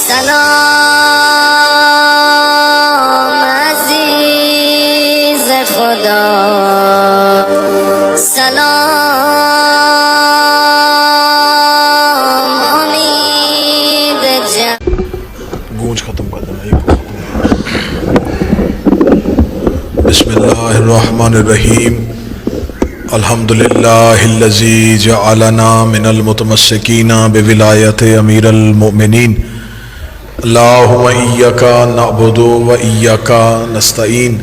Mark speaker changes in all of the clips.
Speaker 1: سلام عزیز خدا، سلام امید جان.
Speaker 2: گونج ختم کر دینا. بسم اللہ الرحمن الرحیم. الحمدللہ الذی جعلنا من المتمسکین بولایت امیر المؤمنین. اللہم ایاک نعبد و ایاک نستعین.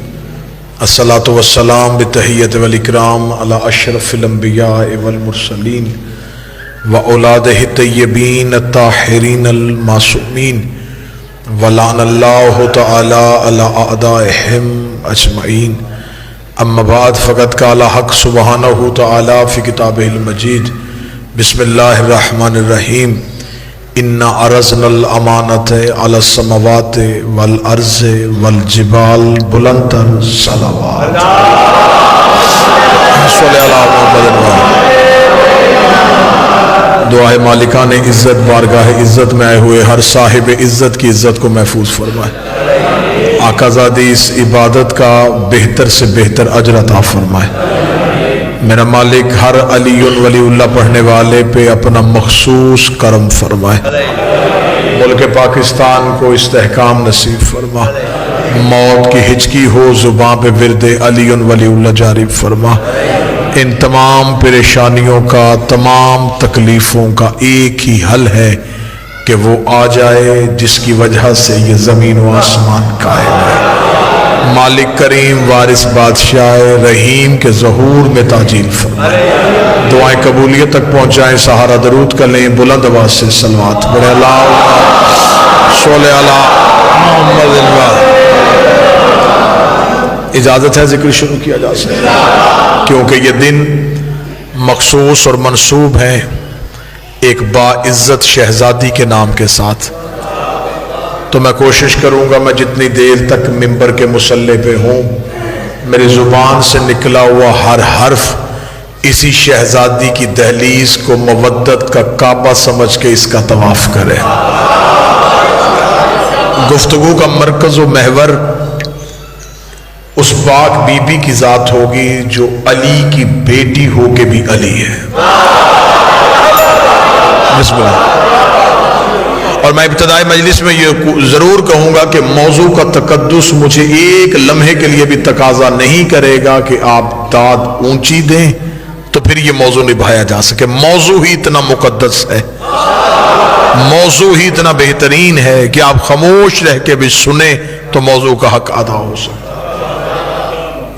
Speaker 2: الصلاۃ والسلام بتحیۃ والاکرام علی اشرف الانبیاء والمرسلین واولادہ الطیبین الطاہرین المعصومین ولعن اللہ تعالی علی اعدائہم اجمعین. اما بعد فقد قال حق سبحانہ تعالی فی کتابہ المجید. بسم اللہ الرحمن الرحیم. انا عرضنا الامانۃ علی السماوات والارض والجبال بلند الصلوات. صلی اللہ علیہ وسلم. دعائے مالکان عزت بارگاہ عزت میں آئے ہوئے ہر صاحب عزت کی عزت کو محفوظ فرمائے. آقا زادی اس عبادت کا بہتر سے بہتر اجر عطا فرمائے. میرا مالک ہر علی ولی اللہ پڑھنے والے پہ اپنا مخصوص کرم فرمائے. ملک پاکستان کو استحکام نصیب فرما. موت کی ہچکی ہو زباں پہ ورد علی ولی اللہ جاری فرما. ان تمام پریشانیوں کا، تمام تکلیفوں کا ایک ہی حل ہے کہ وہ آ جائے جس کی وجہ سے یہ زمین و آسمان قائم ہے. مالک کریم وارث بادشاہ رحیم کے ظہور میں تاجیل فرمائے. دعائیں قبولیت تک پہنچائیں. سہارا درود کر لیں بلند آواز سے صلوات بڑے. اللہم صلی علی محمد. اجازت ہے ذکر شروع کیا جا سکتا کیونکہ یہ دن مخصوص اور منسوب ہیں ایک باعزت شہزادی کے نام کے ساتھ. تو میں کوشش کروں گا میں جتنی دیر تک ممبر کے مصلی پہ ہوں میری زبان سے نکلا ہوا ہر حرف اسی شہزادی کی دہلیز کو مودت کا کعبہ سمجھ کے اس کا طواف کرے. گفتگو کا مرکز و محور اس پاک بی بی کی ذات ہوگی جو علی کی بیٹی ہو کے بھی علی ہے. بسم اللہ. اور میں ابتدائی مجلس میں یہ ضرور کہوں گا کہ موضوع کا تقدس مجھے ایک لمحے کے لیے بھی تقاضا نہیں کرے گا کہ آپ داد اونچی دیں تو پھر یہ موضوع نبھایا جا سکے. موضوع ہی اتنا مقدس ہے، موضوع ہی اتنا بہترین ہے کہ آپ خاموش رہ کے بھی سنیں تو موضوع کا حق ادا ہو سکتا.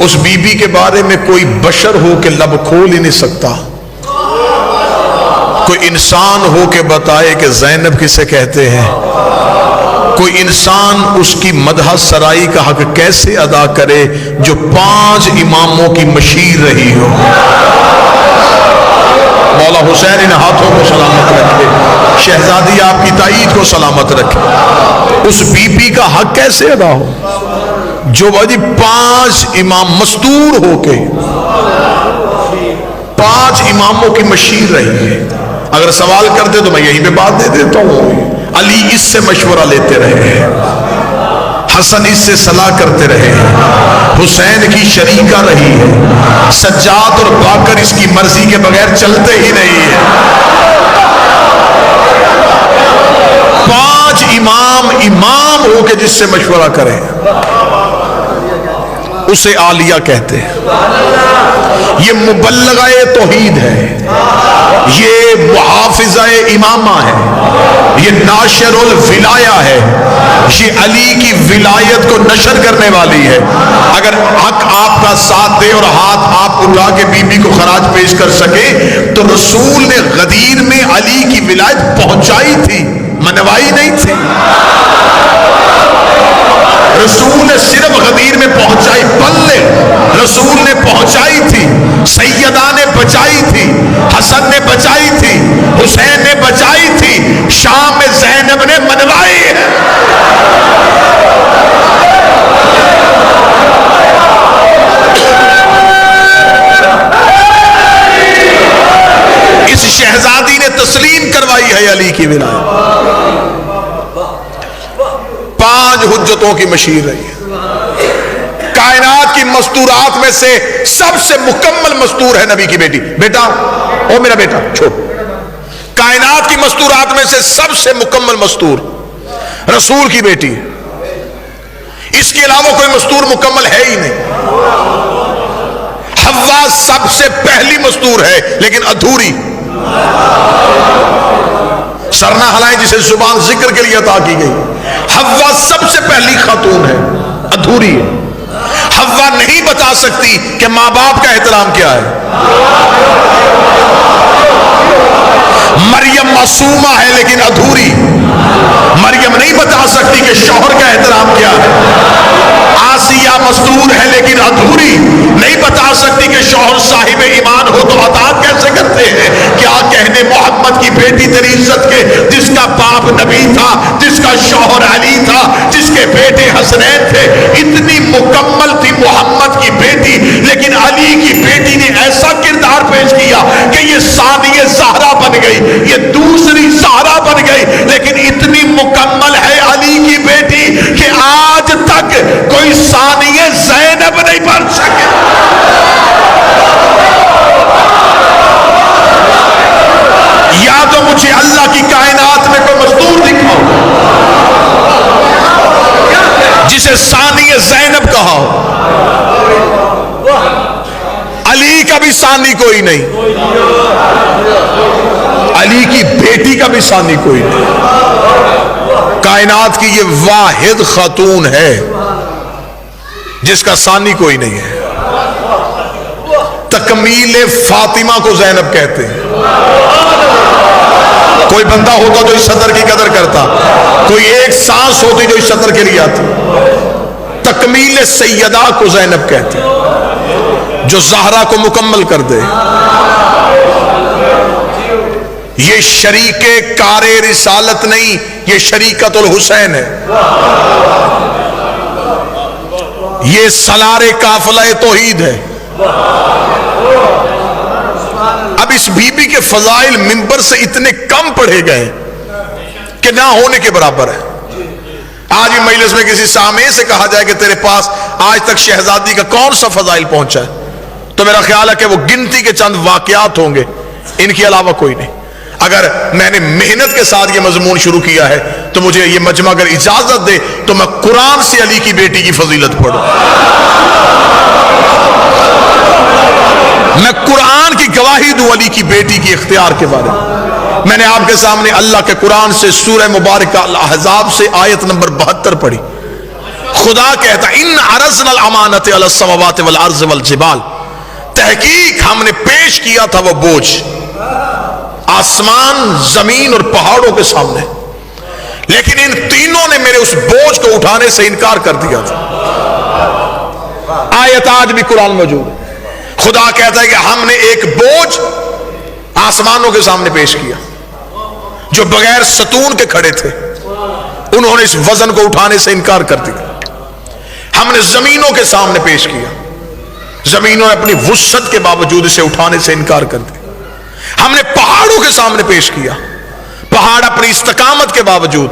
Speaker 2: اس بی بی کے بارے میں کوئی بشر ہو کے لب کھول ہی نہیں سکتا. کوئی انسان ہو کے بتائے کہ زینب کسے کہتے ہیں. کوئی انسان اس کی مدح سرائی کا حق کیسے ادا کرے جو 5 اماموں کی مشیر رہی ہو. مولا حسین ان ہاتھوں کو سلامت رکھے. شہزادی آپ کی تائید کو سلامت رکھے. اس بی بی کا حق کیسے ادا ہو جو 5 امام مستور ہو کے 5 اماموں کی مشیر رہی ہے. اگر سوال کرتے تو میں یہیں پہ بات دے دیتا ہوں. علی اس سے مشورہ لیتے رہے ہیں، حسن اس سے صلاح کرتے رہے ہیں، حسین کی شریکہ رہی ہے، سجاد اور باقر اس کی مرضی کے بغیر چلتے ہی نہیں ہیں. 5 امام ہو کے جس سے مشورہ کریں اسے عالیہ کہتے ہیں. یہ مبلغہ توحید ہے، یہ محافظہ امامہ ہے، یہ ناشر الولایہ ہے، یہ علی کی ولایت کو نشر کرنے والی ہے. اگر حق آپ کا ساتھ دے اور ہاتھ آپ اٹھا کے بی بی کو خراج پیش کر سکے تو رسول نے غدیر میں علی کی ولایت پہنچائی تھی، منوائی نہیں تھی. رسول نے صرف غدیر میں پہنچائی، بلے رسول نے پہنچائی تھی. سیدہ نے بچائی تھی، حسن نے بچائی تھی، حسین نے بچائی تھی. شام میں زینب نے منوائی ہے. اس شہزادی نے تسلیم کروائی ہے علی کی ولایت. 5 حجتوں کی مشیر رہی ہے۔ کائنات کی مستورات میں سے سب سے مکمل مستور ہے نبی کی بیٹی۔ بیٹا، او میرا بیٹا چھوڑ، کائنات کی مستورات میں سے سب سے مکمل مستور رسول کی بیٹی، اس کے علاوہ کوئی مستور مکمل ہے ہی نہیں۔ حوا سب سے پہلی مستور ہے لیکن ادھوری، سرنا ہلائیں جسے زبان ذکر کے لیے عطا کی گئی۔ حوا سب سے پہلی خاتون ہے، ادھوری ہے۔ حوا نہیں بتا سکتی کہ ماں باپ کا احترام کیا ہے۔ مریم معصومہ ہے لیکن ادھوری، مریم نہیں بتا سکتی کہ شوہر کا احترام کیا ہے۔ آسیہ مستور ہے لیکن ادھوری، نہیں بتا سکتی کہ شوہر صاحب ایمان ہو تو اطاعت کیسے کرتے ہیں۔ کیا کہنے محمد کی بیٹی تیری عزت کے، جس کا باپ نبی تھا، جس کا شوہر علی تھا، جس کے بیٹے حسنین تھے۔ اتنی مکمل تھی محمد کی بیٹی، لیکن علی کی بیٹی نے ایسا کردار پیش کیا کہ یہ ثانیہ زہرا بن گئی، یہ دوسری زہرا بن گئی، لیکن اتنی مکمل ہے علی کی بیٹی کہ آج تک کوئی ثانیہ زینب نہیں بن سکے۔ یا تو مجھے اللہ کی کائنات میں کوئی مستور دکھاؤ جسے ثانیہ زینب کہا ہو۔ علی کا بھی ثانی کوئی نہیں، علی کی بیٹی کا بھی ثانی کوئی نہیں۔ کائنات کی یہ واحد خاتون ہے جس کا ثانی کوئی نہیں ہے۔ تکمیل فاطمہ کو زینب کہتے ہیں۔ کوئی بندہ ہوتا جو اس صدر کی قدر کرتا، کوئی ایک سانس ہوتی جو اس صدر کے لیے آتی۔ تکمیل سیدہ کو زینب کہتے ہیں، جو زہرا کو مکمل کر دے۔ یہ شریک کار رسالت نہیں، یہ شریکت الحسین ہے، یہ سالار قافلہ توحید ہے۔ اب اس بی بی کے فضائل منبر سے اتنے کم پڑھے گئے کہ نہ ہونے کے برابر ہے۔ آج بھی مجلس میں کسی سامع سے کہا جائے کہ تیرے پاس آج تک شہزادی کا کون سا فضائل پہنچا ہے، تو میرا خیال ہے کہ وہ گنتی کے چند واقعات ہوں گے، ان کے علاوہ کوئی نہیں۔ اگر میں نے محنت کے ساتھ یہ مضمون شروع کیا ہے تو مجھے یہ مجمع اگر اجازت دے تو میں قرآن سے علی کی بیٹی کی فضیلت پڑھوں، میں قرآن کی گواہی دوں علی کی بیٹی کی اختیار کے بارے میں۔ میں نے آپ کے سامنے اللہ کے قرآن سے سورہ مبارکہ الاحزاب سے آیت نمبر 72 پڑھی۔ خدا کہتا ان عرضنا الامانۃ علی السماوات والارض والجبال، تحقیق ہم نے پیش کیا تھا وہ بوجھ آسمان، زمین اور پہاڑوں کے سامنے، لیکن ان تینوں نے میرے اس بوجھ کو اٹھانے سے انکار کر دیا تھا۔ آیت آج بھی قرآن موجود ہے۔ خدا کہتا ہے کہ ہم نے ایک بوجھ آسمانوں کے سامنے پیش کیا جو بغیر ستون کے کھڑے تھے، انہوں نے اس وزن کو اٹھانے سے انکار کر دیا۔ ہم نے زمینوں کے سامنے پیش کیا، زمینوں نے اپنی وسعت کے باوجود اسے اٹھانے سے انکار کر دیا۔ ہم نے پہاڑوں کے سامنے پیش کیا، پہاڑ اپنی استقامت کے باوجود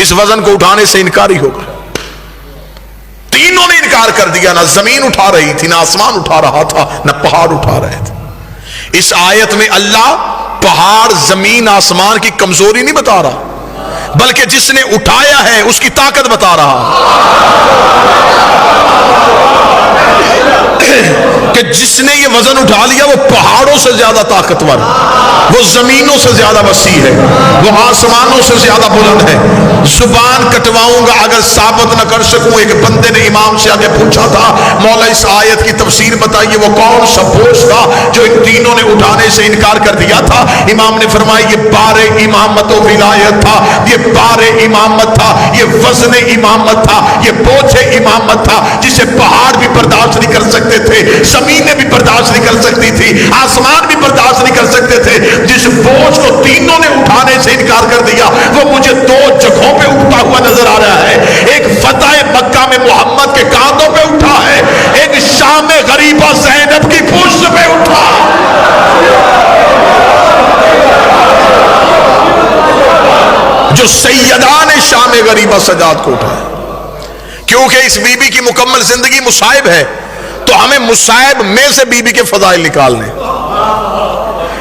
Speaker 2: اس وزن کو اٹھانے سے انکاری ہوگا۔ تینوں نے انکار کر دیا، نہ زمین اٹھا رہی تھی، نہ آسمان اٹھا رہا تھا، نہ پہاڑ اٹھا رہے تھے۔ اس آیت میں اللہ پہاڑ، زمین، آسمان کی کمزوری نہیں بتا رہا، بلکہ جس نے اٹھایا ہے اس کی طاقت بتا رہا کہ جس نے یہ وزن اٹھا لیا وہ پہاڑوں سے زیادہ طاقتور ہے، وہ زمینوں سے زیادہ وسیع ہے، وہ آسمانوں سے زیادہ بلند ہے۔ زبان کٹواؤں گا اگر ثابت نہ کر سکوں۔ ایک بندے نے امام سے آگے پوچھا تھا، مولا اس آیت کی تفسیر بتائیے، وہ کون سا بوجھ تھا جو ان تینوں نے اٹھانے سے انکار کر دیا تھا؟ امام نے فرمایا یہ بار امامت و ولایت تھا، یہ بار امامت تھا، یہ وزن امامت تھا، یہ بوجھ امامت تھا، جسے پہاڑ بھی برداشت نہیں کر سکتے تھے، زمینیں بھی برداشت نہیں کر سکتی تھی، آسمان بھی برداشت نہیں کر سکتے تھے۔ جس بوجھ کو تینوں نے اٹھانے سے انکار کر دیا وہ مجھے دو جگہوں پہ اٹھتا ہوا نظر آ رہا ہے۔ ایک فتح مکہ میں محمد کے کاندھوں پہ اٹھا ہے، ایک شام میں غریبہ زینب کی پشت پہ اٹھا۔ جو سیدان شام غریبہ سجاد کو اٹھایا. کیونکہ اس بی بی کی مکمل زندگی مصائب ہے تو ہمیں مصائب میں سے بی بی کے فضائل نکالنے.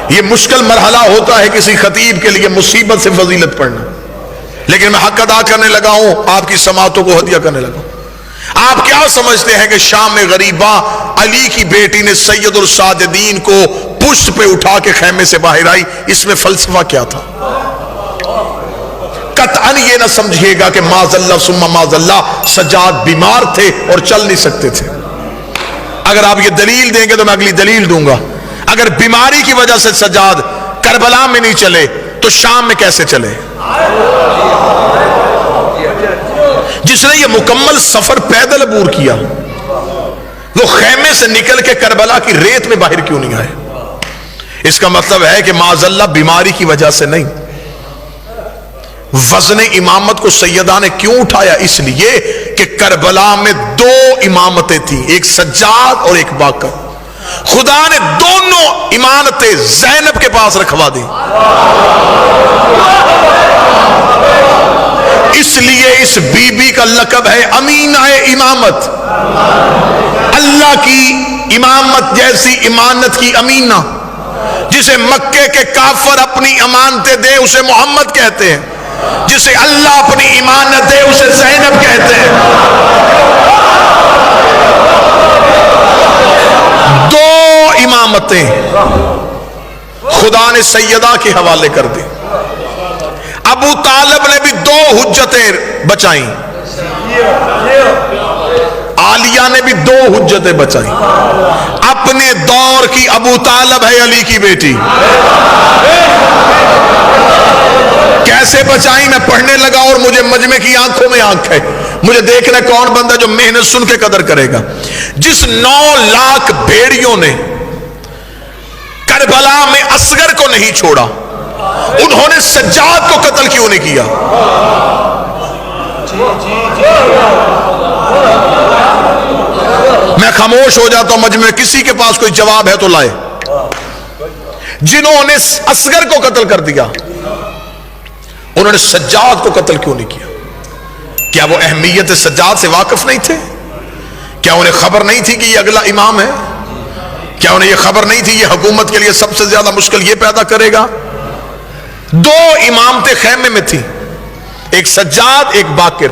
Speaker 2: یہ مشکل مرحلہ ہوتا ہے کسی خطیب کے لیے مصیبت سے فضیلت پڑھنا، لیکن میں حق ادا کرنے لگا ہوں، آپ کی سماعتوں کو ہدیہ کرنے لگا ہوں. آپ کیا سمجھتے ہیں کہ شام غریبہ علی کی بیٹی نے سید الساجدین کو پشت پہ اٹھا کے خیمے سے باہر آئی؟ اس میں فلسفہ کیا تھا؟ قطعاً یہ نہ سمجھیے گا کہ معاذ اللہ ثم معاذ اللہ سجاد بیمار تھے اور چل نہیں سکتے تھے. اگر آپ یہ دلیل دیں گے تو میں اگلی دلیل دوں گا. اگر بیماری کی وجہ سے سجاد کربلا میں نہیں چلے تو شام میں کیسے چلے؟ جس نے یہ مکمل سفر پیدل عبور کیا وہ خیمے سے نکل کے کربلا کی ریت میں باہر کیوں نہیں آئے؟ اس کا مطلب ہے کہ معاذ اللہ بیماری کی وجہ سے نہیں. وزن امامت کو سیدہ نے کیوں اٹھایا؟ اس لیے کہ کربلا میں دو امامتیں تھیں، ایک سجاد اور ایک باقر. خدا نے دونوں امانتیں زینب کے پاس رکھوا دی. اس لیے اس بی بی کا لقب ہے امینہ امامت. اللہ کی امامت جیسی امانت کی امینہ. جسے مکے کے کافر اپنی امانتیں دے اسے محمد کہتے ہیں، جسے اللہ اپنی امانت دے اسے زینب کہتے ہیں. دو امامتیں خدا نے سیدہ کے حوالے کر دی. ابو طالب نے بھی دو حجتیں بچائیں، عالیہ نے بھی دو حجتیں بچائیں. اپنے دور کی ابو طالب ہے علی کی بیٹی. کیسے بچائیں؟ میں پڑھنے لگا اور مجھے مجمع کی آنکھوں میں آنکھ ہے. مجھے دیکھنا کون بندہ جو محنت سن کے قدر کرے گا. جس 9 لاکھ بھیڑیوں نے کربلا میں اصغر کو نہیں چھوڑا انہوں نے سجاد کو قتل کیوں نہیں کیا؟ میں خاموش ہو جاتا ہوں، مجمع کسی کے پاس کوئی جواب ہے تو لائے. جنہوں نے اصغر کو قتل کر دیا انہوں نے سجاد کو قتل کیوں نہیں کیا؟ کیا وہ اہمیت سجاد سے واقف نہیں تھے؟ کیا انہیں خبر نہیں تھی کہ یہ اگلا امام ہے؟ کیا انہیں یہ خبر نہیں تھی یہ حکومت کے لیے سب سے زیادہ مشکل یہ پیدا کرے گا؟ دو امامتیں خیمے میں تھی، ایک سجاد ایک باقر.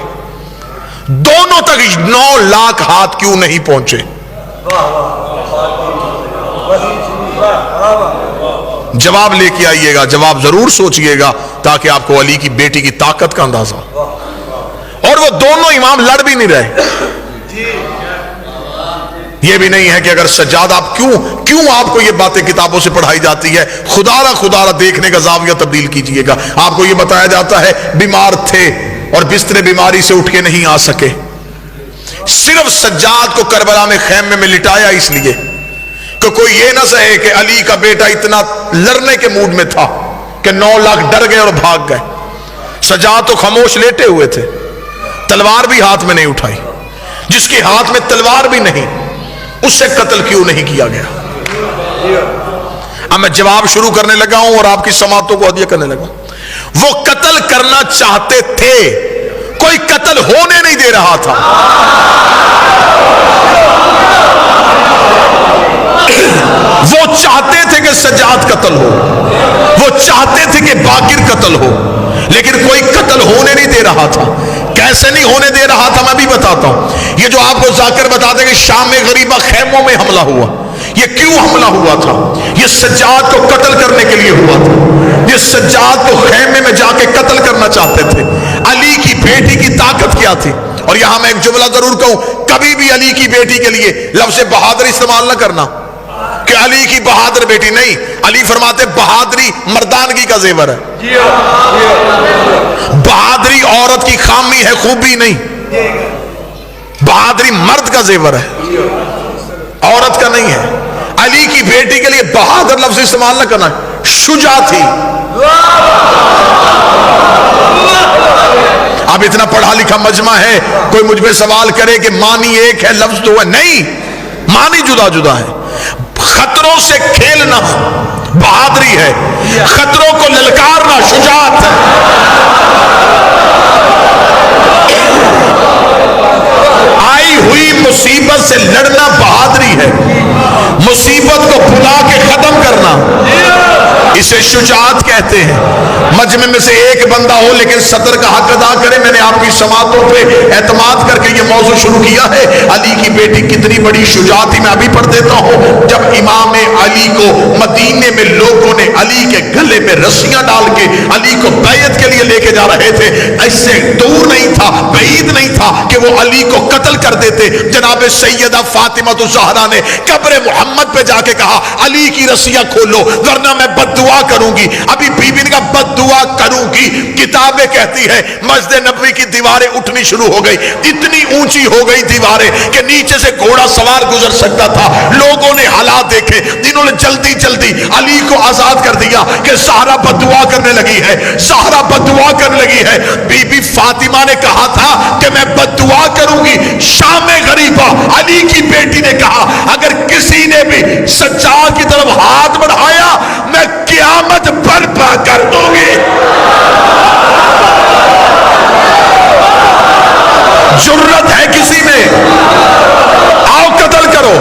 Speaker 2: دونوں تک 9 لاکھ ہاتھ کیوں نہیں پہنچے؟ جواب لے کے آئیے گا، جواب ضرور سوچئے گا تاکہ آپ کو علی کی بیٹی کی طاقت کا اندازہ. اور وہ دونوں امام لڑ بھی نہیں رہے. یہ بھی نہیں ہے کہ اگر سجاد آپ کیوں آپ کو یہ باتیں کتابوں سے پڑھائی جاتی ہے؟ خدا را دیکھنے کا زاویہ تبدیل کیجئے گا. آپ کو یہ بتایا جاتا ہے بیمار تھے اور بستر بیماری سے اٹھ کے نہیں آ سکے. صرف سجاد کو کربلا میں خیمے میں لٹایا اس لیے کہ کوئی یہ نہ سہے کہ علی کا بیٹا اتنا لڑنے کے موڈ میں تھا کہ 9 لاکھ ڈر گئے اور بھاگ گئے. سجاد تو خاموش لیٹے ہوئے تھے، تلوار بھی ہاتھ میں نہیں اٹھائی. جس کے ہاتھ میں تلوار بھی نہیں اس سے قتل کیوں نہیں کیا گیا؟ اب میں جواب شروع کرنے لگا ہوں اور آپ کی سماعتوں کو ہدیہ کرنے لگا. وہ قتل کرنا چاہتے تھے، کوئی قتل ہونے نہیں دے رہا تھا. وہ چاہتے تھے کہ سجاد قتل ہو، وہ چاہتے تھے کہ باقر قتل ہو، لیکن کوئی قتل ہونے نہیں دے رہا تھا. کیسے نہیں ہونے دے رہا تھا میں بھی بتاتا ہوں. یہ جو آپ کو ذاکر بتا دیں کہ شام غریبہ خیموں میں حملہ ہوا، یہ کیوں حملہ ہوا تھا؟ یہ سجاد کو قتل کرنے کے لیے ہوا تھا. یہ سجاد کو خیمے میں جا کے قتل کرنا چاہتے تھے. علی کی بیٹی کی طاقت کیا تھی؟ اور یہاں میں ایک جملہ ضرور کہوں، کبھی بھی علی کی بیٹی کے لیے لفظ بہادر استعمال نہ کرنا کہ علی کی بہادر بیٹی. نہیں، علی فرماتے بہادری مردانگی کا زیور ہے. بہادری عورت کی خامی ہے، خوبی نہیں. بہادری مرد کا زیور ہے، عورت کا نہیں ہے. علی کی بیٹی کے لیے بہادر لفظ استعمال نہ کرنا، شجاع تھی. اب اتنا پڑھا لکھا مجمع ہے، کوئی مجھ پہ سوال کرے کہ معنی ایک ہے لفظ دو ہے، نہیں، معنی جدا جدا ہے. خطروں سے کھیلنا بہادری ہے، خطروں کو للکارنا شجاعت ہے. سے لڑنا بہادری ہے، مصیبت کو بلا کے ختم کرنا اسے شجاعت کہتے ہیں۔ مجمع میں سے ایک بندہ ہو لیکن صدر کا حق ادا کرے۔ میں نے آپ کی سماعتوں پہ اعتماد کر کے یہ موضوع شروع کیا ہے، علی کی بیٹی کتنی بڑی شجاعت تھی۔ میں ابھی پڑھ دیتا ہوں، جب امام علی کو مدینے میں لوگوں نے علی کے گلے میں رسیاں ڈال کے علی کو بیعت کے لیے لے کے جا رہے تھے، اس سے دور نہیں تھا، بعید نہیں تھا کہ وہ علی کو قتل کر دیتے۔ جناب سیدہ فاطمہ الزہرا نے قبر محمد پہ جا کے کہا علی کی رسیاں کھولو ورنہ میں بد دعا کروں گی۔ ابھی بی بی نے کہا بد دعا کروں گی۔ کتابیں کہتی ہے مسجد نبوی کی دیواریں اٹھنی شروع ہو گئی، اتنی اونچی ہو گئی دیواریں کہ نیچے سے گھوڑا سوار گزر سکتا تھا۔ لوگوں نے حالات دیکھے، جنہوں نے جلدی جلدی علی کو آزاد کر دیا کہ زہرا بد دعا کرنے لگی ہے، زہرا بد دعا کرنے لگی ہے۔ بی بی فاطمہ نے کہا تھا کہ میں بد دعا کروں گی۔ شام غریبہ علی کی بیٹی نے کہا اگر کسی نے بھی سجاد کی طرف ہاتھ بڑھایا میں قیامت برپا کر دوں گی۔ جرت ہے کسی میں؟ آؤ قتل کرو۔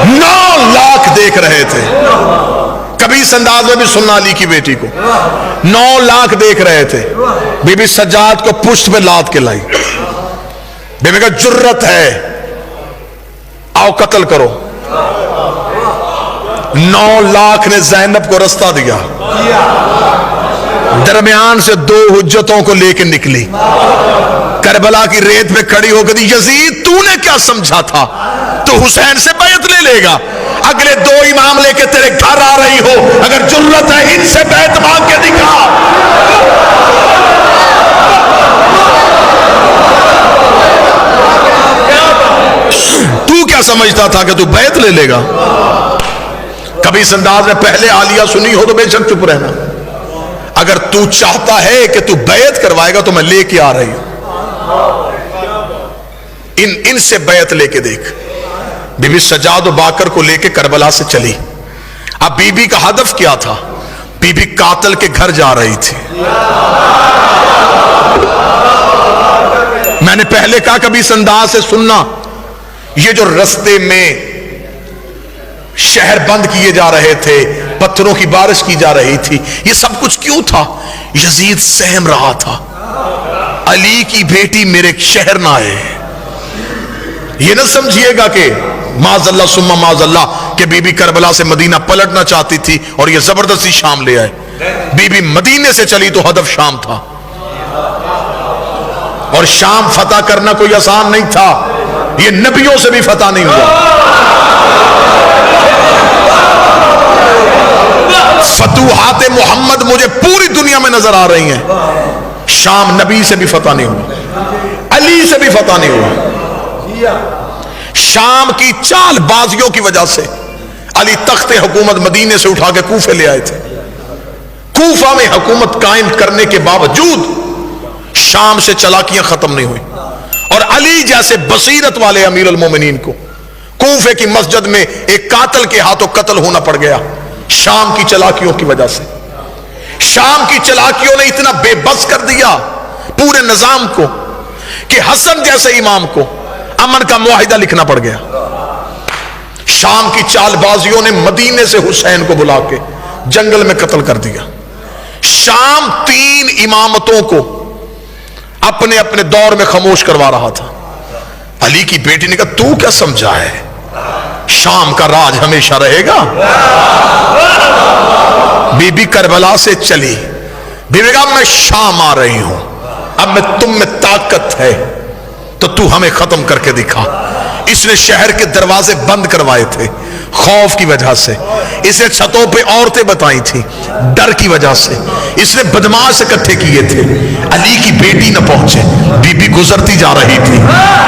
Speaker 2: 9 لاکھ دیکھ رہے تھے، کبھی اس انداز میں بھی سننا علی کی بیٹی کو، 9 لاکھ دیکھ رہے تھے۔ بی بی سجاد کو پشت پہ لاد کے لائی، بی بی کا جرت ہے، آؤ قتل کرو۔ 9 لاکھ نے زینب کو رستہ دیا، درمیان سے 2 حجتوں کو لے کے نکلی، کربلا کی ریت پہ کھڑی ہو گئی، یزید تو نے کیا سمجھا تھا تو حسین سے بیعت لے لے گا؟ اگلے 2 امام لے کے تیرے گھر آ رہی ہو، اگر جرت ہے ان سے بیعت مانگ کے دکھا۔ تو کیا سمجھتا تھا کہ تو بیعت لے لے گا؟ کبھی اس انداز میں پہلے عالیہ سنی ہو تو بے شک چپ رہنا۔ اگر تو چاہتا ہے کہ تو بیعت کروائے گا تو میں لے کے آ رہی ہوں، ان سے بیعت لے کے دیکھ۔ بی بی سجاد و باکر کو لے کے کربلا سے چلی۔ اب بی بی کا ہدف کیا تھا؟ بی بی قاتل کے گھر جا رہی تھی۔ میں نے پہلے کہا کبھی اس انداز سے سننا، یہ جو رستے میں شہر بند کیے جا رہے تھے، پتھروں کی بارش کی جا رہی تھی، یہ سب کچھ کیوں تھا؟ یزید سہم رہا تھا علی کی بیٹی میرے شہر نہ آئے۔ یہ نہ سمجھیے گا کہ معاذ اللہ ثم معاذ اللہ کہ بی بی کربلا سے مدینہ پلٹنا چاہتی تھی اور یہ زبردستی شام لے آئے۔ بی بی مدینے سے چلی تو ہدف شام تھا، اور شام فتح کرنا کوئی آسان نہیں تھا، یہ نبیوں سے بھی فتح نہیں ہوا۔ فتوحات محمد مجھے پوری دنیا میں نظر آ رہی ہیں، شام نبی سے بھی فتح نہیں ہوا، علی سے بھی فتح نہیں ہوا۔ شام کی چال بازیوں کی وجہ سے علی تخت حکومت مدینے سے اٹھا کے کوفے لے آئے تھے۔ کوفہ میں حکومت قائم کرنے کے باوجود شام سے چالاکیاں ختم نہیں ہوئی، اور علی جیسے بصیرت والے امیر المومنین کو کوفے کی مسجد میں ایک قاتل کے ہاتھوں قتل ہونا پڑ گیا شام کی چالاکیوں کی وجہ سے۔ شام کی چالاکیوں نے اتنا بے بس کر دیا پورے نظام کو کہ حسن جیسے امام کو امن کا معاہدہ لکھنا پڑ گیا۔ شام کی چال بازیوں نے مدینے سے حسین کو بلا کے جنگل میں قتل کر دیا۔ شام 3 امامتوں کو اپنے اپنے دور میں خاموش کروا رہا تھا۔ علی کی بیٹی نے کہا تو کیا سمجھا ہے شام کا راج ہمیشہ رہے گا؟ بی بی کربلا سے چلی، بی بی کہا میں شام آ رہی ہوں، اب میں تم میں طاقت ہے تو ہمیں ختم کر کے دکھا۔ اس نے شہر کے دروازے بند کروائے تھے خوف کی وجہ سے، اس نے چھتوں پہ عورتیں بتائی تھی ڈر کی وجہ سے، اس نے بدماش اکٹھے کیے تھے۔ علی کی بیٹی نہ پہنچے، بی بی گزرتی جا رہی تھی،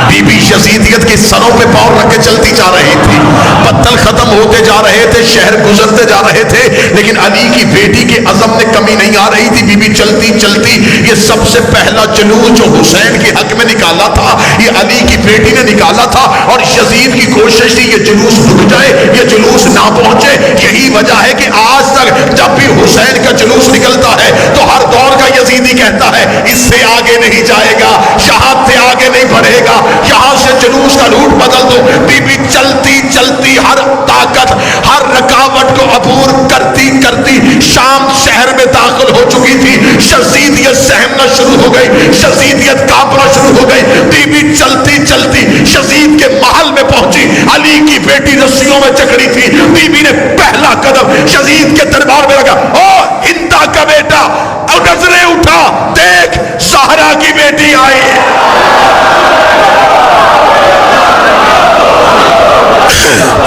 Speaker 2: بی بی یزیدیت کے سروں پہ پاؤں رکھ کے چلتی جا رہی تھی، پتل ختم ہوتے جا رہے تھے، شہر گزرتے جا رہے تھے، لیکن علی کی بیٹی کے عزم میں کمی نہیں آ رہی تھی۔ بی بی چلتی چلتی یہ سب سے پہلا جلوس جو حسین کے حق میں نکالا تھا یہ علی کی بیٹی نے نکالا تھا، اور یزید کی کوشش تھی یہ جلوس رک جائے، یہ جلوس نہ پہنچے۔ یہی وجہ ہے کہ آج تک جب بھی حسین کا جلوس نکلتا ہے تو ہر دور کا یزیدی کہتا ہے اس سے آگے نہیں جائے گا، یہاں سے آگے نہیں بڑھے گا، یہاں سے جلوس کا روٹ بدل دو۔ بی بی چلتی چلتی ہر طاقت، ہر رکاوٹ کو عبور کرتی کرتی شام شہر میں داخل ہو چکی تھی۔ شزیدیت سہمنا شروع ہو گئی، شزیدیت کانپنا شروع ہو گئی۔ بی بی چلتی چلتی شزید کے محل میں پہنچی، علی کی بیٹی رسیوں میں جکڑی تھی۔ بی بی نے پہلا قدم شزید کے دربار میں لگا، او ہندا کا بیٹا، اور نظریں اٹھا، دیکھ زہرا کی بیٹی آئی ہے۔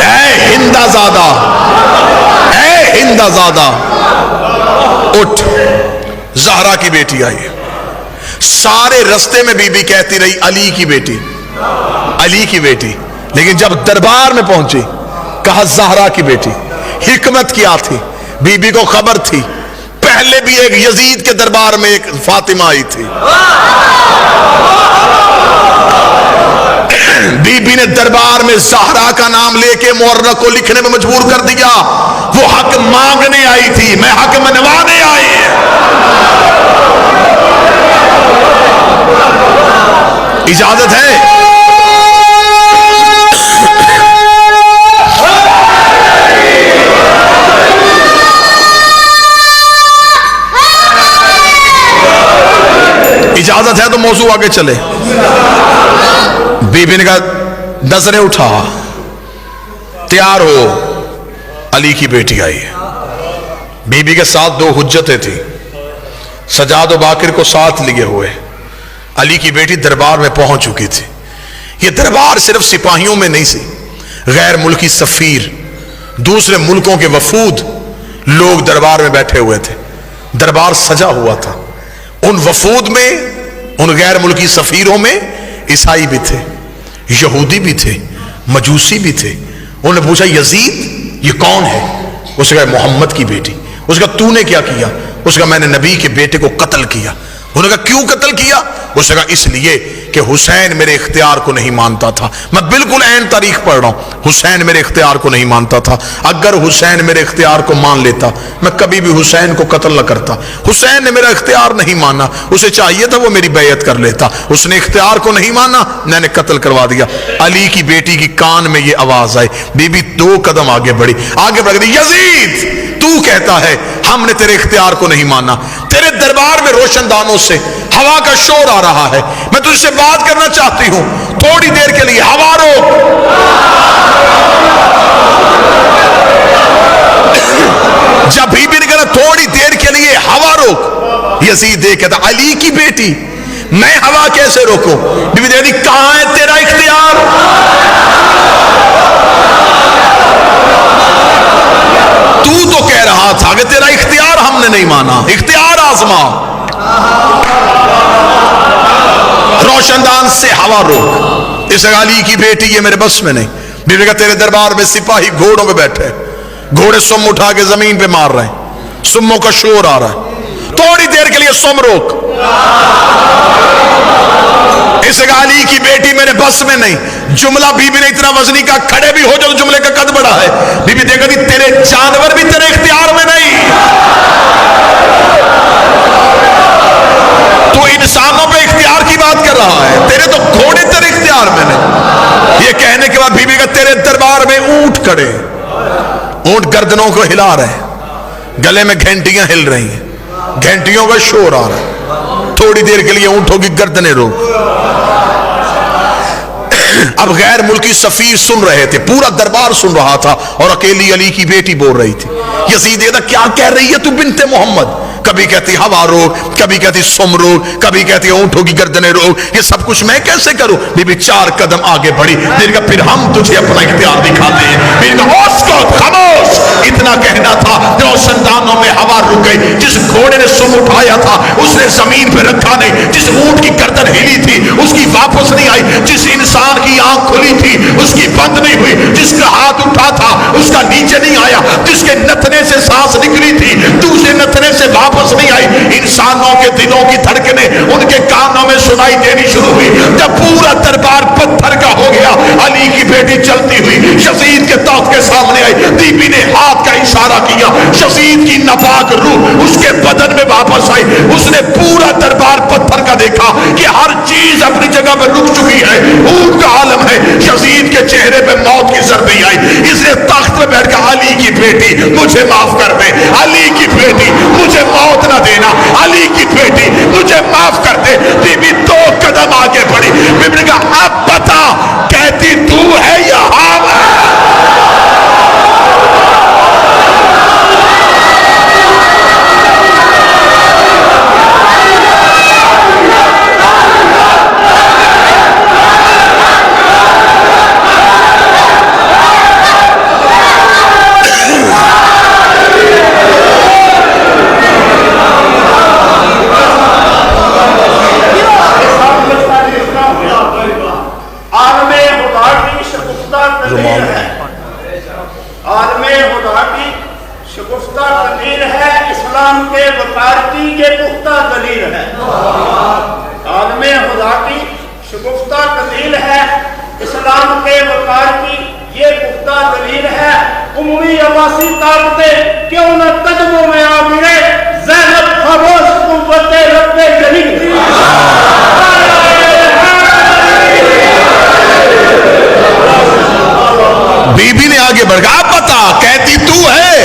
Speaker 2: اے ہندا زادہ، اے ہندا زادہ، اٹھ، زہرا کی بیٹی آئی ہے۔ سارے رستے میں بی بی کہتی رہی علی کی بیٹی، علی کی بیٹی، لیکن جب دربار میں پہنچی کہا زہرا کی بیٹی۔ حکمت کیا تھی؟ بی بی کو خبر تھی پہلے بھی ایک یزید کے دربار میں ایک فاطمہ آئی تھی۔ بی بی نے دربار میں زہرا کا نام لے کے مورخ کو لکھنے میں مجبور کر دیا، وہ حق مانگنے آئی تھی، میں حق منوانے آئی۔ اجازت ہے؟ اجازت ہے تو موضوع آگے چلے۔ بی بی نے کہا نظریں اٹھا، تیار ہو، علی کی بیٹی آئی ہے۔ بی بی کے ساتھ دو حجتیں تھیں، سجاد و باقر کو ساتھ لیے ہوئے۔ علی کی بیٹی دربار میں پہنچ چکی تھی۔ یہ دربار صرف سپاہیوں میں نہیں سی، غیر ملکی سفیر، دوسرے ملکوں کے وفود لوگ دربار میں بیٹھے ہوئے تھے۔ دربار سجا ہوا تھا۔ ان وفود میں، ان غیر ملکی سفیروں میں عیسائی بھی تھے، یہودی بھی تھے، مجوسی بھی تھے۔ انہوں نے پوچھا یزید یہ کون ہے؟ اس نے کہا محمد کی بیٹی۔ اس نے کہا تو نے کیا کیا؟ اس نے کہا میں نے نبی کے بیٹے کو قتل کیا۔ انہوں نے کہا کیوں قتل کیا؟ اس نے کہا اس لیے کہ حسین میرے اختیار کو نہیں مانتا تھا۔ میں بالکل عین تاریخ پڑھ رہا ہوں، حسین میرے اختیار کو نہیں مانتا تھا۔ اگر حسین میرے اختیار کو مان لیتا میں کبھی بھی حسین کو قتل نہ کرتا۔ حسین نے میرا اختیار نہیں مانا، اسے چاہیے تھا وہ میری بیعت کر لیتا، اس نے اختیار کو نہیں مانا، میں نے قتل کروا دیا۔ علی کی بیٹی کی کان میں یہ آواز آئی، بی بی دو قدم آگے بڑھی، آگے بڑھ گئی، یزید تو کہتا ہے ہم نے تیرے اختیار کو نہیں مانا، تیرے دربار میں روشن دانوں سے ہوا کا شور آ رہا ہے، میں تجھ سے بات کرنا چاہتی ہوں، تھوڑی دیر کے لیے ہوا روک۔ جب بی بی نے کہا تھوڑی دیر کے لیے ہوا روک، یزید دیکھ کہتا علی کی بیٹی میں ہوا کیسے روکوں؟ بی بی دیکھتی کہاں ہے تیرا اختیار؟ تو کہہ رہا تھا کہ تیرا اختیار ہم نے نہیں مانا، اختیار آزما۔ روشن دان سے ہوا روک۔ اس علی کی بیٹی یہ میرے بس میں نہیں۔ بی بی کہا تیرے دربار میں سپاہی گھوڑوں پہ بیٹھے، گھوڑے سم اٹھا کے زمین پہ مار رہے ہیں، سموں کا شور آ رہا ہے، تھوڑی دیر کے لیے سم روک۔ اس علی کی بیٹی میرے بس میں نہیں۔ جملہ بی بی نے اتنا وزنی کا کھڑے بھی ہو جو جملے کا قد بڑا ہے۔ بی بی دیکھا تھی تیرے جانور بھی تیرے اختیار میں نہیں، تو انسانوں پہ اختیار کی بات کر رہا ہے، تیرے تو گھوڑے تیرے اختیار میں نہیں۔ یہ کہنے کے بعد بی بی کا تیرے دربار میں اونٹ کھڑے، اونٹ گردنوں کو ہلا رہے، گلے میں گھنٹیاں ہل رہی ہیں، گھنٹیوں کا شور آ رہا ہے، تھوڑی دیر کے لیے اونٹوں کی گردنیں روک۔ اب غیر ملکی سفیر سن رہے تھے، پورا دربار سن رہا تھا، اور اکیلی علی کی بیٹی بول رہی تھی۔ یزید کہتا کیا کہہ رہی ہے تو بنت محمد؟ کبھی کہتی ہوا روک، کبھی کہتی سم روک، کبھی کہتی اونٹوں کی گردنیں روک، یہ سب کچھ میں کیسے کروں؟ بی بی چار قدم آگے بڑھی، پھر ہم تجھے اپنا اختیار دکھاتے ہیں۔ خاموش، اتنا کہنا تھا، روشن دانوں میں ہوا رک گئی۔ جس گھوڑے نے سم اٹھایا تھا اس نے زمین پہ رکھا نہیں، جس اونٹ کی گردن ہلی تھی اس کی واپس نہیں آئی، جس انسان کی آنکھ کھلی تھی اس کی بند نہیں ہوئی، جس کا ہاتھ اٹھا تھا اس کا نیچے نہیں آیا، جس کے نتنے سے سانس نکلی تھی دوسرے نتنے سے واپس نہیں آئی۔ انسانوں کے دلوں کی دھڑکنیں ان کے کانوں میں سنائی دینی شروع ہوئی۔ جب پورا دربار پتھر کا ہو گیا، علی کی بیٹی چلتی ہوئی یزید کے تخت کے سامنے آئی، بی بی نے ہاتھ کا اشارہ کیا، یزید کی ناپاک روح اس کے بدن میں واپس آئی۔ اس نے پورا دربار پتھر کا دیکھا کہ جگہ پہ رک چکی ہے، اونٹ کا عالم ہے، یزید کے چہرے پہ موت کی ضربی آئی، اس نے تخت پہ بیٹھ کے علی کی بیٹی مجھے معاف کر دے، علی کی بیٹی مجھے موت نہ دینا، علی کی بیٹی مجھے معاف کر دے۔ بی بی 2 قدم آگے بڑھی، بی بی نے کہا اب بتا کہتی تو ہے یا ہم ہے؟
Speaker 3: کیوں نہ قدموں میں آ گرے زینب خاموش قوت رب جلیل۔
Speaker 2: بی بی نے آگے بڑھ گیا پتا کہتی تو ہے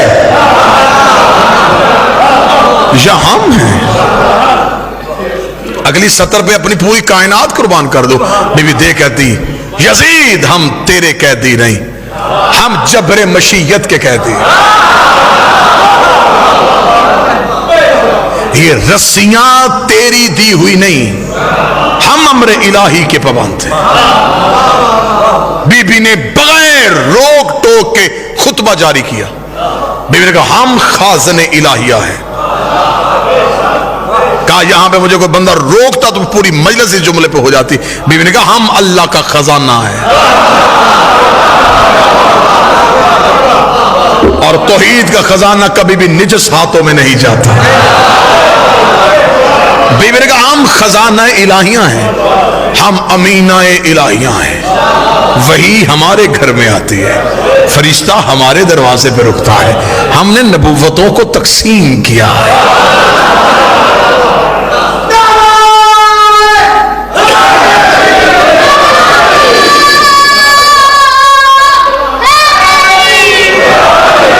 Speaker 2: یا ہم ہیں؟ اگلی سطر پہ اپنی پوری کائنات قربان کر دو۔ بی بی دے کہتی یزید ہم تیرے قیدی نہیں، ہم جبر مشیت کے قیدی، یہ رسیاں تیری دی ہوئی نہیں، ہم امر الہی کے پابند ہیں۔ بی بی نے بغیر روک ٹوک کے خطبہ جاری کیا۔ بی بی نے کہا ہم خازن الہیہ ہیں۔ کہا یہاں پہ مجھے کوئی بندہ روکتا تو پوری مجلس اس جملے پہ ہو جاتی۔ بی بی نے کہا ہم اللہ کا خزانہ ہے، اور توحید کا خزانہ کبھی بھی نجس ہاتھوں میں نہیں جاتا۔ بی بی نے کہا ہم خزانہ الہیہ ہیں، ہم امینہ الہیہ ہیں، وہی ہمارے گھر میں آتی ہے، فرشتہ ہمارے دروازے پہ رکتا ہے، ہم نے نبوتوں کو تقسیم کیا ہے۔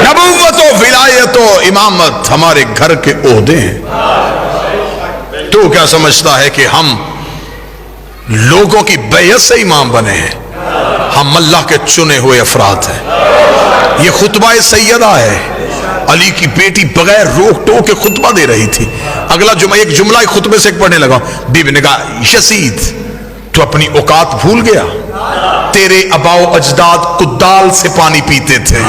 Speaker 2: نبوت و ولایت و امامت ہمارے گھر کے عہدے ہیں۔ تو کیا سمجھتا ہے کہ ہم لوگوں کی بیعت سے امام بنے ہیں؟ ہم اللہ کے چنے ہوئے افراد ہیں۔ یہ خطبہ سیدہ ہے، علی کی بیٹی بغیر روک ٹوک کے خطبہ دے رہی تھی۔ اگلا جمعہ ایک جملہ ایک خطبے سے پڑھنے لگا۔ بی بی نے کہا یزید تو اپنی اوقات بھول گیا، تیرے آبا و اجداد کدال سے پانی پیتے تھے،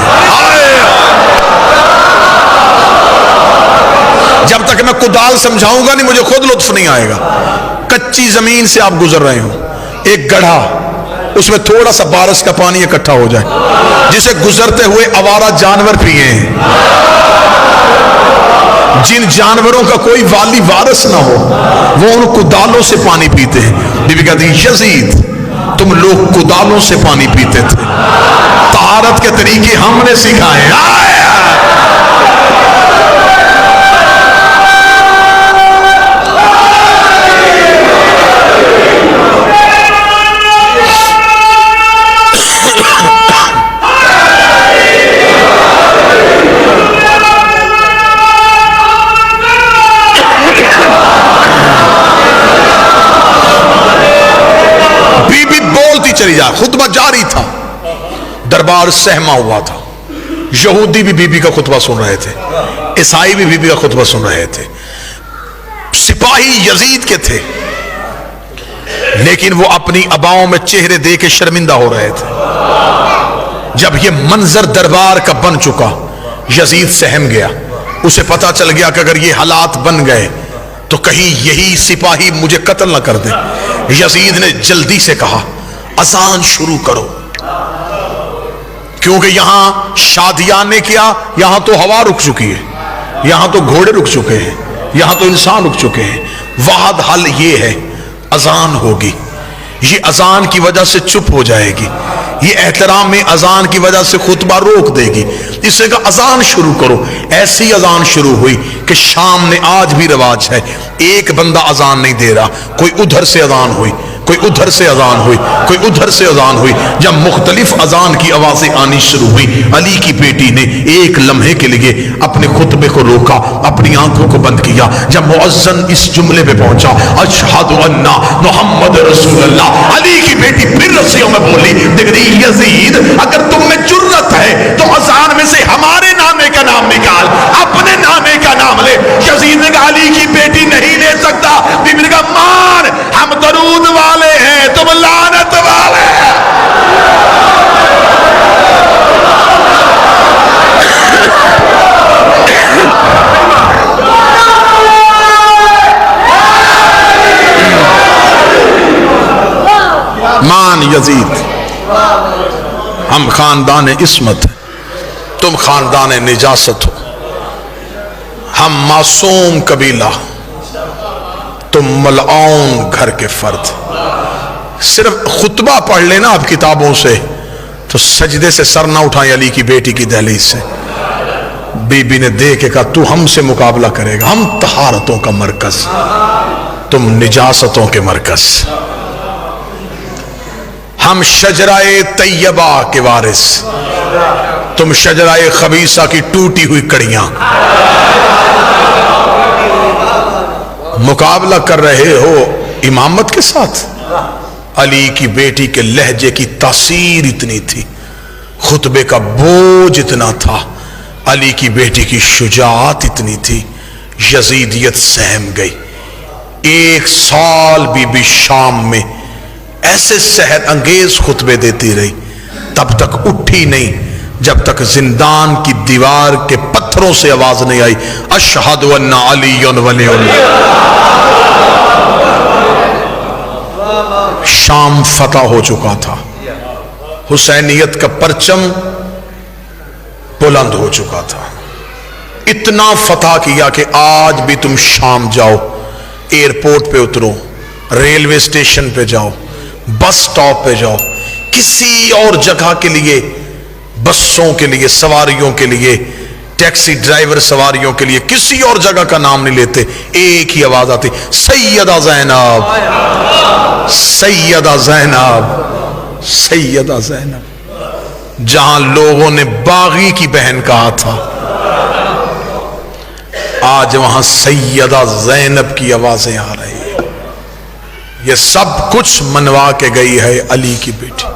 Speaker 2: جب تک میں کدال سمجھاؤں گا نہیں مجھے خود لطف نہیں آئے گا۔ کچی زمین سے آپ گزر رہے ہو، ایک گڑھا، اس میں تھوڑا سا بارش کا پانی اکٹھا ہو جائے، جسے گزرتے ہوئے آوارہ جانور پیے ہیں، جن جانوروں کا کوئی والی وارث نہ ہو، وہ ان کدالوں سے پانی پیتے ہیں۔ بی بی کہتی یزید تم لوگ کدالوں سے پانی پیتے تھے، طہارت کے طریقے ہم نے سکھائے۔ چلی جا، خطبہ جاری تھا، دربار سہما ہوا تھا، یہودی بھی بی بی کا خطبہ سن رہے تھے، عیسائی بھی بی بی کا خطبہ سن رہے تھے، سپاہی یزید کے تھے، لیکن وہ اپنی اباؤں میں چہرے دے کے شرمندہ ہو رہے تھے۔ جب یہ منظر دربار کا بن چکا، یزید سہم گیا، اسے پتا چل گیا کہ اگر یہ حالات بن گئے تو کہیں یہی سپاہی مجھے قتل نہ کر دیں۔ یزید نے جلدی سے کہا اذان شروع کرو، کیونکہ یہاں شادیان نے کیا، یہاں تو ہوا رک چکی ہے، یہاں تو گھوڑے رک چکے ہیں، یہاں تو انسان رک چکے ہیں، واحد حل یہ ہے اذان ہوگی۔ یہ اذان کی وجہ سے چپ ہو جائے گی، یہ احترام میں اذان کی وجہ سے خطبہ روک دے گی، اس نے کہا اذان شروع کرو۔ ایسی اذان شروع ہوئی کہ شام نے آج بھی رواج ہے، ایک بندہ اذان نہیں دے رہا، کوئی ادھر سے اذان ہوئی، کوئی ادھر سے اذان ہوئی، کوئی ادھر سے اذان ہوئی. جب مختلف اذان کی آوازیں آنی شروع ہوئی، علی کی بیٹی نے ایک لمحے کے لیے اپنے خطبے کو روکا، اپنی آنکھوں کو بند کیا. جب مؤذن اس جملے پہ پہنچا اشہد ان محمد رسول اللہ، علی کی بیٹی پھر رسیوں میں بولی، دیکھ رہی یزید اگر تم میں جرت ہے تو اذان میں سے ہمارے نامے کا نام نکال، اپنے نامے کا نام لے. یزید نے کہا علی کی بیٹی نہیں لے سکتا. بیوی نے کہا مان، ہم درود والے ہیں، تم لعنت والے ہیں. مان یزید، ہم خاندان عصمت ہیں، تم خاندان نجاست ہو. ہم معصوم قبیلہ، تم ملعون گھر کے فرد. صرف خطبہ پڑھ لینا آپ کتابوں سے تو سجدے سے سر نہ اٹھائیں علی کی بیٹی کی دہلیز سے. بی بی نے دیکھ کے کہا تو ہم سے مقابلہ کرے گا؟ ہم طہارتوں کا مرکز، تم نجاستوں کے مرکز. ہم شجرہ طیبہ کے وارث، تم شجرہ خبیثہ کی ٹوٹی ہوئی کڑیاں. مقابلہ کر رہے ہو امامت کے ساتھ. علی کی بیٹی کے لہجے کی تاثیر اتنی تھی، خطبے کا بوجھ اتنا تھا، علی کی بیٹی کی شجاعت اتنی تھی، یزیدیت سہم گئی. 1 سال بی بی شام میں ایسے سحر انگیز خطبے دیتی رہی، تب تک اٹھی نہیں جب تک زندان کی دیوار کے پتھروں سے آواز نہیں آئی اشہد ان علی ولی اللہ. شام فتح ہو چکا تھا، حسینیت کا پرچم بلند ہو چکا تھا. اتنا فتح کیا کہ آج بھی تم شام جاؤ، ایئرپورٹ پہ اترو، ریلوے اسٹیشن پہ جاؤ، بس سٹاپ پہ جاؤ، کسی اور جگہ کے لیے، بسوں کے لیے، سواریوں کے لیے، ٹیکسی ڈرائیور سواریوں کے لیے کسی اور جگہ کا نام نہیں لیتے، ایک ہی آواز آتی سیدہ زینب، سیدہ زینب، سیدہ زینب. جہاں لوگوں نے باغی کی بہن کہا تھا، آج وہاں سیدہ زینب کی آوازیں آ رہی ہیں. یہ سب کچھ منوا کے گئی ہے علی کی بیٹی.